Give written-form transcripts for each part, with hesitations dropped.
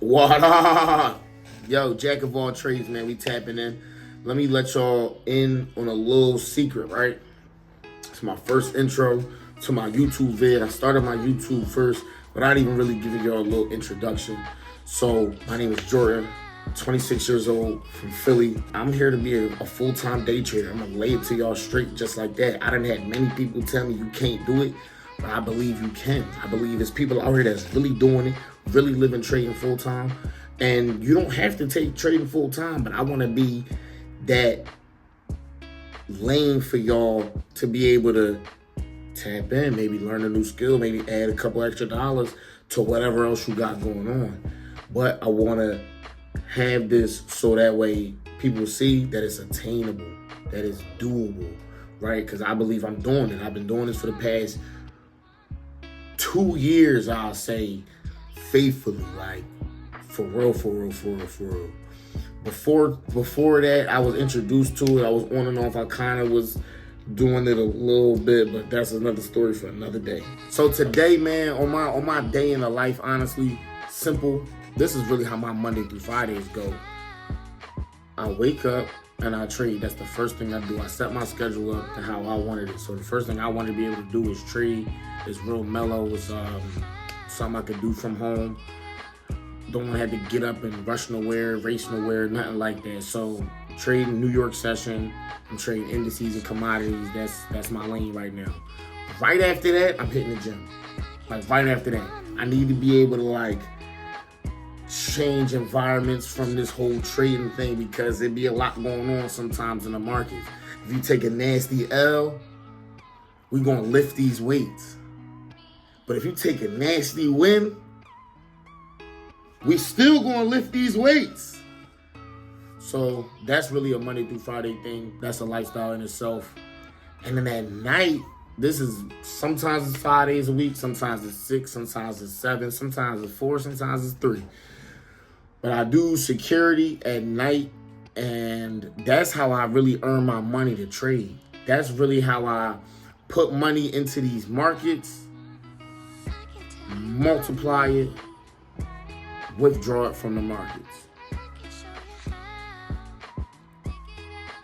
What up? Yo, Jack of all trades, man. We tapping in. Let me let y'all in on a little secret, right? It's my first intro to my YouTube vid. I started my YouTube first without even really giving y'all a little introduction. So, my name is Jordan, 26 years old, from Philly. I'm here to be a full-time day trader. I'm gonna lay it to y'all straight just like that. I done had many people tell me you can't do it, but I believe you can. I believe there's people out here that's really doing it, really living trading full-time. And you don't have to take trading full-time, but I wanna be that lane for y'all to be able to tap in, maybe learn a new skill, maybe add a couple extra dollars to whatever else you got going on. But I want to have this so that way people see that it's attainable, that it's doable, right? Because I believe I'm doing it. I've been doing this for the past 2 years, I'll say, faithfully, like for real, for real, for real, for real. Before that, I was introduced to it. I was on and off. I kind of was doing it a little bit, but that's another story for another day. So today, man, on my day in the life, honestly, simple. This is really how my Monday through Fridays go. I wake up and I trade. That's the first thing I do. I set my schedule up to how I wanted it. So the first thing I wanted to be able to do is trade. It's real mellow. It's something I could do from home. Don't want to have to get up and rush nowhere, race nowhere, nothing like that. So trading New York session, I'm trading indices and commodities. That's my lane right now. Right after that, I'm hitting the gym. Like right after that, I need to be able to change environments from this whole trading thing because there be a lot going on sometimes in the market. If you take a nasty L, we gonna lift these weights. But if you take a nasty win, we still gonna lift these weights. So that's really a Monday through Friday thing. That's a lifestyle in itself. And then at night, sometimes it's 5 days a week, sometimes it's 6, sometimes it's 7, sometimes it's 4, sometimes it's 3. But I do security at night, and that's how I really earn my money to trade. That's really how I put money into these markets, multiply it, withdraw it from the markets.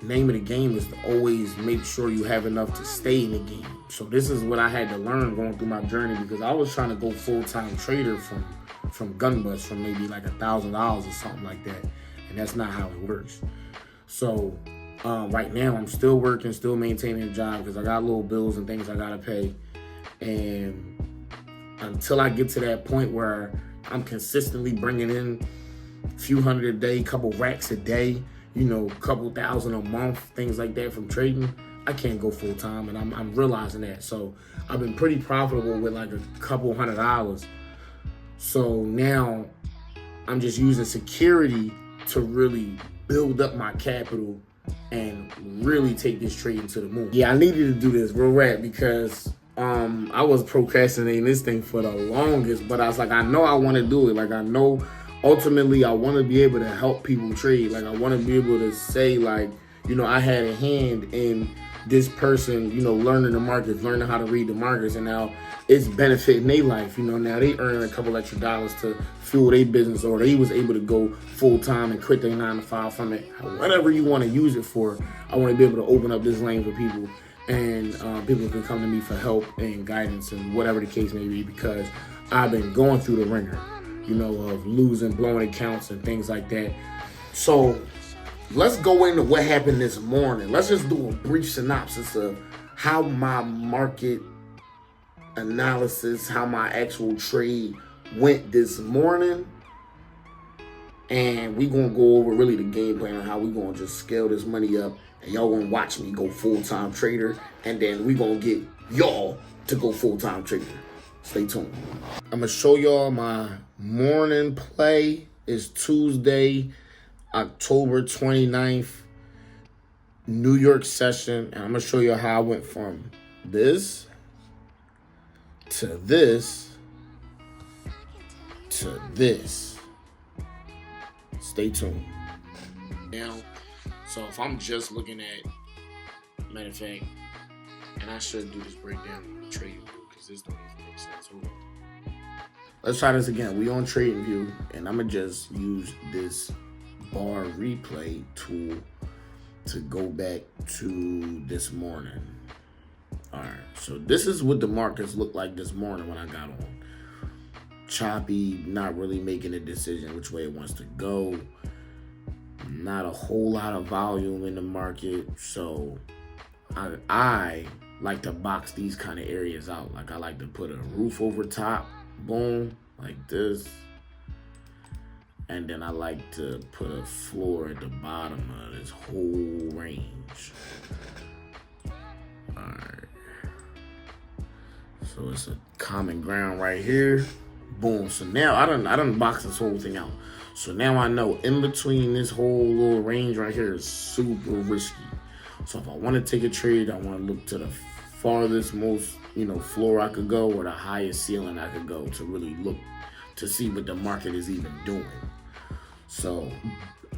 Name of the game is to always make sure you have enough to stay in the game. So this is what I had to learn going through my journey because I was trying to go full-time trader from gun bust from maybe like $1,000 or something like that. And that's not how it works. So right now I'm still working, still maintaining a job because I got little bills and things I gotta pay. And until I get to that point where I'm consistently bringing in a few hundred a day, couple racks a day, couple thousand a month, things like that from trading, I can't go full time, and I'm realizing that. So I've been pretty profitable with like a couple $100. So now I'm just using security to really build up my capital and really take this trading to the moon. Yeah, I needed to do this real rap because I was procrastinating this thing for the longest, but I was like, I know I want to do it. Like, I know ultimately I want to be able to help people trade. Like, I want to be able to say, like, I had a hand in this person, learning the markets, learning how to read the markets, and now it's benefiting their life. Now they earning a couple extra dollars to fuel their business, or they was able to go full time and quit their 9 to 5 from it. Whatever you want to use it for, I want to be able to open up this lane for people. And people can come to me for help and guidance and whatever the case may be because I've been going through the ringer, of losing, blowing accounts and things like that. So let's go into what happened this morning. Let's just do a brief synopsis of how my market analysis, how my actual trade went this morning. And we're going to go over really the game plan on how we're going to just scale this money up. And y'all going to watch me go full-time trader. And then we're going to get y'all to go full-time trader. Stay tuned. I'm going to show y'all my morning play. It's Tuesday, October 29th, New York session. And I'm going to show you how I went from this to this to this. Stay tuned. Now, so if I'm just looking at, matter of fact, and I should do this breakdown of the trade because this don't even make sense. Hold on. let's try this again. We on TradingView, and I'm gonna just use this bar replay tool to go back to this morning. All right, so this is what the markets looked like this morning when I got on. Choppy, not really making a decision which way it wants to go. Not a whole lot of volume in the market, so I like to box these kind of areas out. Like, I like to put a roof over top, boom, like this. And then I like to put a floor at the bottom of this whole range. All right. So it's a common ground right here. Boom. So now I done boxed this whole thing out. So now I know in between this whole little range right here is super risky. So if I want to take a trade, I want to look to the farthest most, floor I could go, or the highest ceiling I could go, to really look to see what the market is even doing. So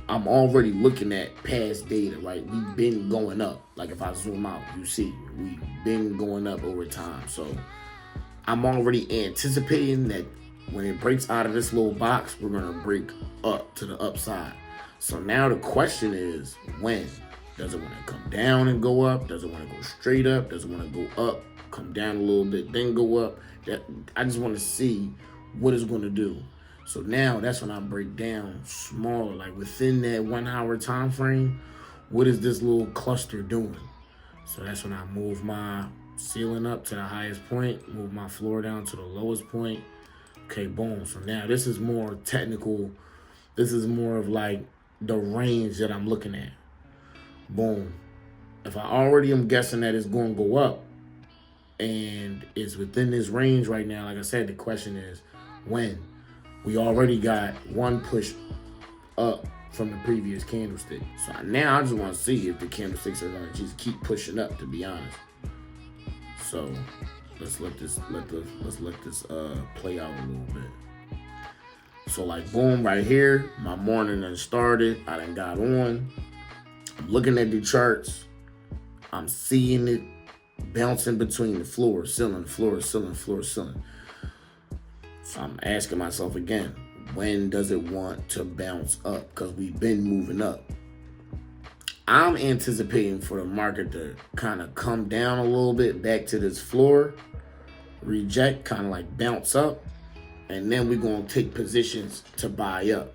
I'm already looking at past data, right? We've been going up. Like, if I zoom out, you see we've been going up over time. So I'm already anticipating that when it breaks out of this little box, we're going to break up to the upside. So now the question is, when? Does it want to come down and go up? Does it want to go straight up? Does it want to go up, come down a little bit, then go up? I just want to see what it's going to do. So now that's when I break down smaller, like within that 1 hour time frame, what is this little cluster doing? So that's when I move my ceiling up to the highest point, move my floor down to the lowest point. Okay, boom. So now this is more technical. This is more of like the range that I'm looking at. Boom. If I already am guessing that it's going to go up and it's within this range right now, like I said, the question is when? We already got one push up from the previous candlestick. So now I just want to see if the candlesticks are going to just keep pushing up, to be honest. So let's let this play out a little bit. So like, boom, right here, my morning done started. I done got on. I'm looking at the charts. I'm seeing it bouncing between the floor, ceiling, floor, ceiling, floor, ceiling. So I'm asking myself again, when does it want to bounce up? Because we've been moving up. I'm anticipating for the market to kind of come down a little bit back to this floor, reject, kind of like bounce up, and then we're going to take positions to buy up.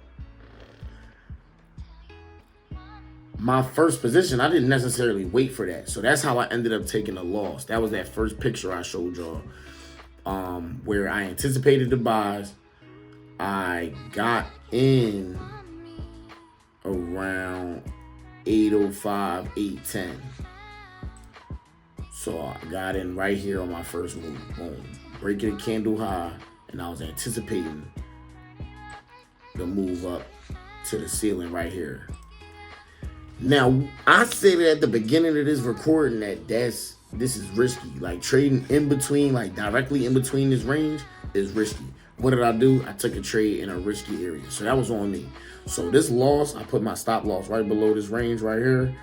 My first position, I didn't necessarily wait for that. So that's how I ended up taking a loss. That was that first picture I showed y'all, where I anticipated the buys. I got in around 8:05, 8:10. So I got in right here on my first move. Boom. Breaking a candle high, and I was anticipating the move up to the ceiling right here. Now, I said at the beginning of this recording that this is risky. Like, trading in between, like directly in between this range is risky. What did I do? I took a trade in a risky area. So that was on me. So this loss, I put my stop loss right below this range right here.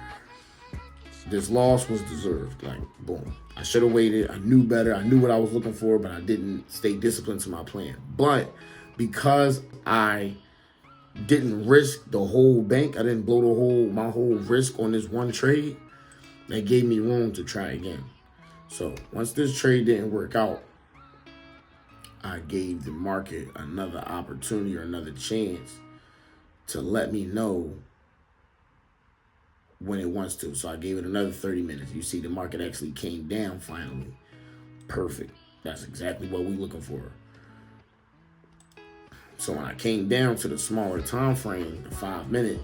This loss was deserved. Like, boom. I should have waited. I knew better. I knew what I was looking for, but I didn't stay disciplined to my plan. But because I didn't risk the whole bank, I didn't blow my whole risk on this one trade, that gave me room to try again. So once this trade didn't work out, I gave the market another opportunity or another chance to let me know when it wants to. So I gave it another 30 minutes. You see the market actually came down finally. Perfect. That's exactly what we're looking for. So when I came down to the smaller time frame, the 5 minute,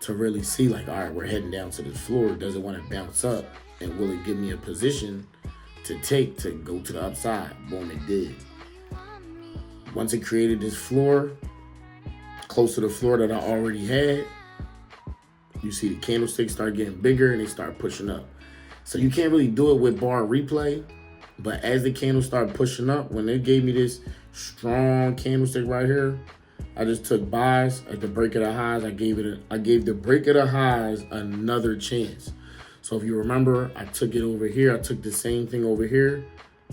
to really see like, all right, we're heading down to this floor. Does it want to bounce up? And will it give me a position to take to go to the upside? Boom, it did. Once it created this floor, close to the floor that I already had, you see the candlesticks start getting bigger and they start pushing up. So you can't really do it with bar replay, but as the candles start pushing up, when they gave me this strong candlestick right here, I just took buys at the break of the highs. I gave the break of the highs another chance. So if you remember, I took it over here. I took the same thing over here,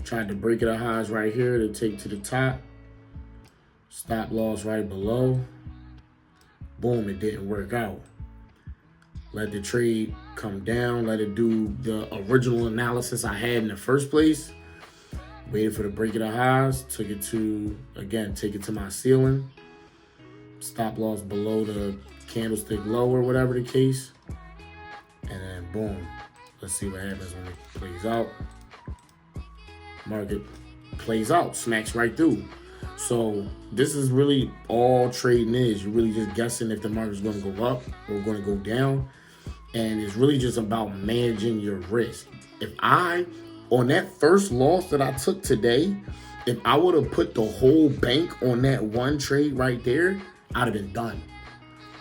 tried to break of the highs right here to take to the top. Stop loss right below. Boom, it didn't work out. Let the trade come down. Let it do the original analysis I had in the first place. Waited for the break of the highs. Took it to, again, take it to my ceiling. Stop loss below the candlestick low or whatever the case. And then boom. Let's see what happens when it plays out. Market plays out, smacks right through. So this is really all trading is. You're really just guessing if the market's going to go up or going to go down. And it's really just about managing your risk. If on that first loss that I took today, if I would have put the whole bank on that one trade right there, I'd have been done.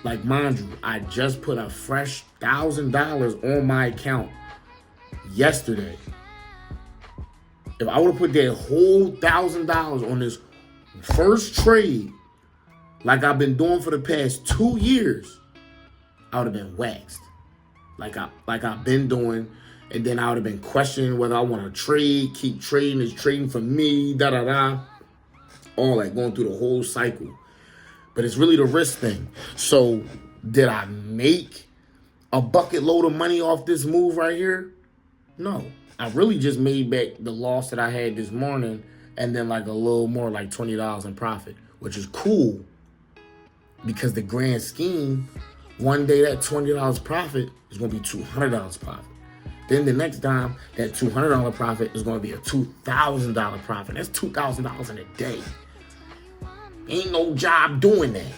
Like, mind you, I just put a fresh $1,000 on my account yesterday. If I would have put that whole $1,000 on this first trade, like I've been doing for the past 2 years, I would have been waxed. Like I've been doing, and then I would have been questioning whether I want to trade, keep trading, is trading for me, da-da-da. All that, going through the whole cycle. But it's really the risk thing. So did I make a bucket load of money off this move right here? No. I really just made back the loss that I had this morning and then like a little more, like $20 in profit, which is cool because the grand scheme, one day that $20 profit is going to be $200 profit. Then the next time, that $200 profit is going to be a $2,000 profit. That's $2,000 in a day. Ain't no job doing that.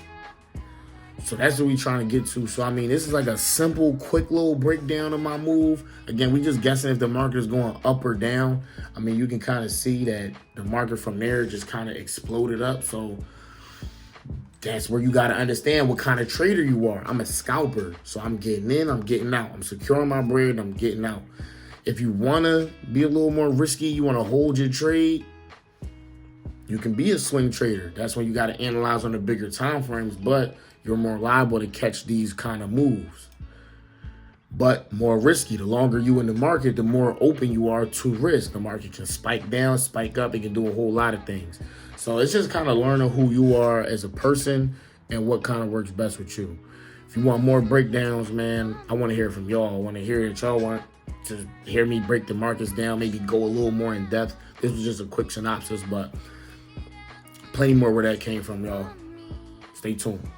So that's what we trying to get to. So, I mean, this is like a simple, quick little breakdown of my move. Again, we just guessing if the market is going up or down. I mean, you can kind of see that the market from there just kind of exploded up. So that's where you got to understand what kind of trader you are. I'm a scalper. So I'm getting in, I'm getting out. I'm securing my bread, I'm getting out. If you want to be a little more risky, you want to hold your trade, you can be a swing trader. That's when you got to analyze on the bigger time frames, but you're more liable to catch these kind of moves. But more risky. The longer you in the market, the more open you are to risk. The market can spike down, spike up. It can do a whole lot of things. So it's just kind of learning who you are as a person and what kind of works best with you. If you want more breakdowns, man, I want to hear from y'all. I want to hear that y'all want to hear me break the markets down, maybe go a little more in depth. This was just a quick synopsis, but plenty more where that came from, y'all. Stay tuned.